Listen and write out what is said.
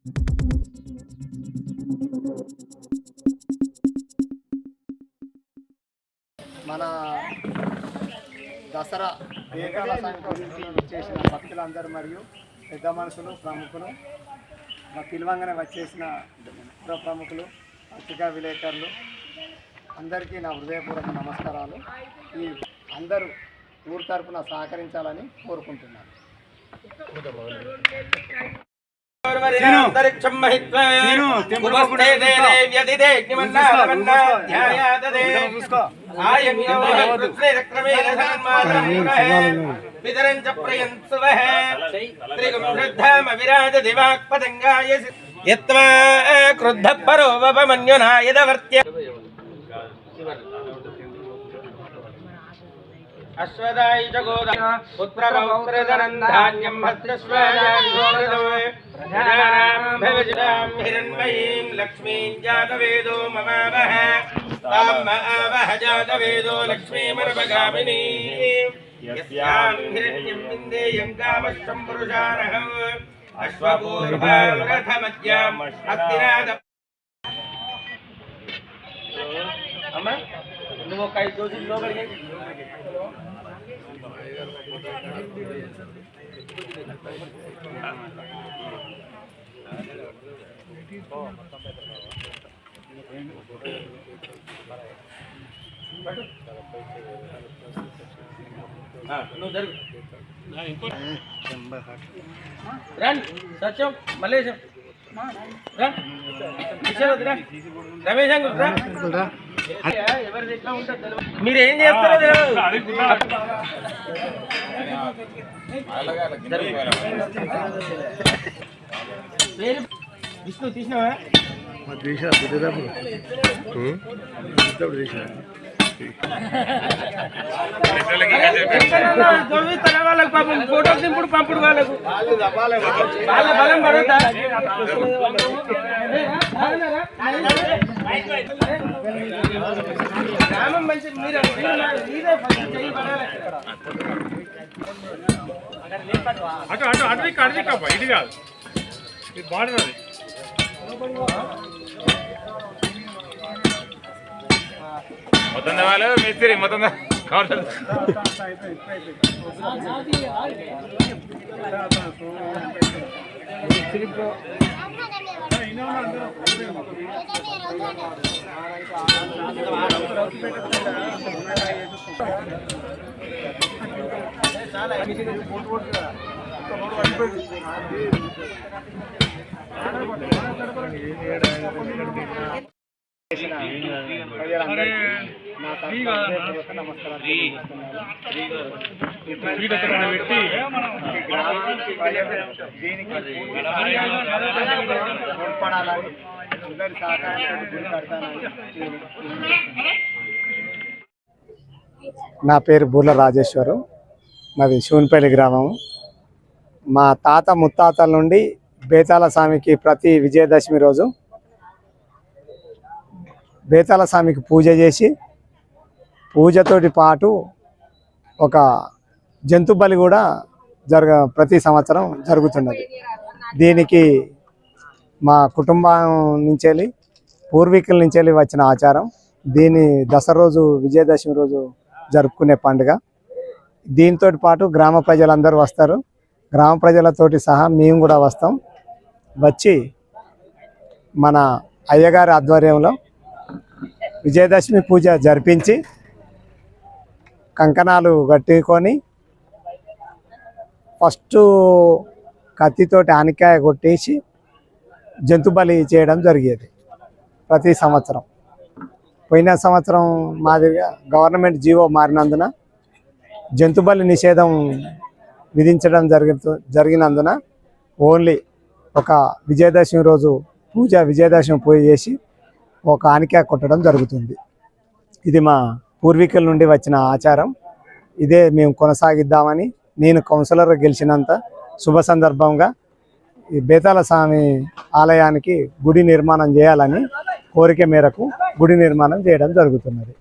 మన దసరా ఏకాల సంక్రాంతి చేసిన భక్తులందరూ మరియు పెద్ద మనుషులు ప్రముఖులు మా పిలువంగానే వచ్చేసిన ప్రముఖులు పత్రికా విలేకరులు అందరికీ నా హృదయపూర్వక నమస్కారాలు. ఈ అందరూ ఊరు తరపున సహకరించాలని కోరుకుంటున్నాను. క్రుద్ధ పరోవమన్యునాయదవర్త్య అశ్వదాయ జగోదా పుత్రపౌత్రధనం ధాన్యం హస్తస్వాజాం హిరణ్మయీం లక్ష్మీం జాతవేదో మమావహ తామవహ జాతవేదో లక్ష్మీమర్వగామినీ యస్యాం హిరణ్యం విందేయం కామశ్చం పురుషారహం అశ్వపూర్వారథమద్యాం అస్తినాద. అమ్మ నువ్వు ఒక 5 రోజులు లోపలికి నువ్వు జరుగు రండి సత్యం మల్లేశం రమేష్ మీరు ఏం చేస్తారో విష్ణు తీసినావా వాళ్ళకు పాపం ఫోటో దింపుడు పంపుడు వాళ్ళకు వాళ్ళ బలం పడుతా గ్రామం మంచి మీరే ఫస్ట్ చెయ్యి పడాలి. అటు అటు అటు అటు ఇది కాదు ఇది బార్డర్ అది మొత్తం వాళ్ళు మిస్త్రీ మొత్తం నా పేరు బూర్ల రాజేశ్వరం, మాది శివన్పల్లి గ్రామం. మా తాత ముత్తాతల నుండి బేతాళ స్వామికి ప్రతి విజయదశమి రోజు బేతాళ స్వామికి పూజ చేసి పూజతోటి పాటు ఒక జంతు బలి కూడా ప్రతి సంవత్సరం జరుగుతున్నది. దీనికి మా కుటుంబం నుంచి పూర్వీకుల నుంచి వచ్చిన ఆచారం. దీని దసరా రోజు విజయదశమి రోజు జరుపుకునే పండుగ. దీంతో పాటు గ్రామ ప్రజలందరూ వస్తారు. గ్రామ ప్రజలతోటి సహా మేము కూడా వస్తాం. వచ్చి మన అయ్యగారి ఆధ్వర్యంలో విజయదశమి పూజ జరిపించి కంకణాలు కట్టుకొని ఫస్ట్ కత్తితోటి ఆనకాయ కొట్టేసి జంతు బలి చేయడం జరిగేది ప్రతి సంవత్సరం. పోయిన సంవత్సరం మాదిరిగా గవర్నమెంట్ జీవో మారినందున జంతు బలి నిషేధం విధించడం జరిగినందున ఓన్లీ ఒక విజయదశమి రోజు విజయదశమి పూజ చేసి ఒక ఆనకాయ కొట్టడం జరుగుతుంది. ఇది మా పూర్వీకుల నుండి వచ్చిన ఆచారం. ఇదే మేము కొనసాగిద్దామని నేను కౌన్సిలర్ గెలిచినంత శుభ సందర్భంగా ఈ బేతాళ స్వామి ఆలయానికి గుడి నిర్మాణం చేయాలని కోరిక మేరకు గుడి నిర్మాణం చేయడం జరుగుతున్నది.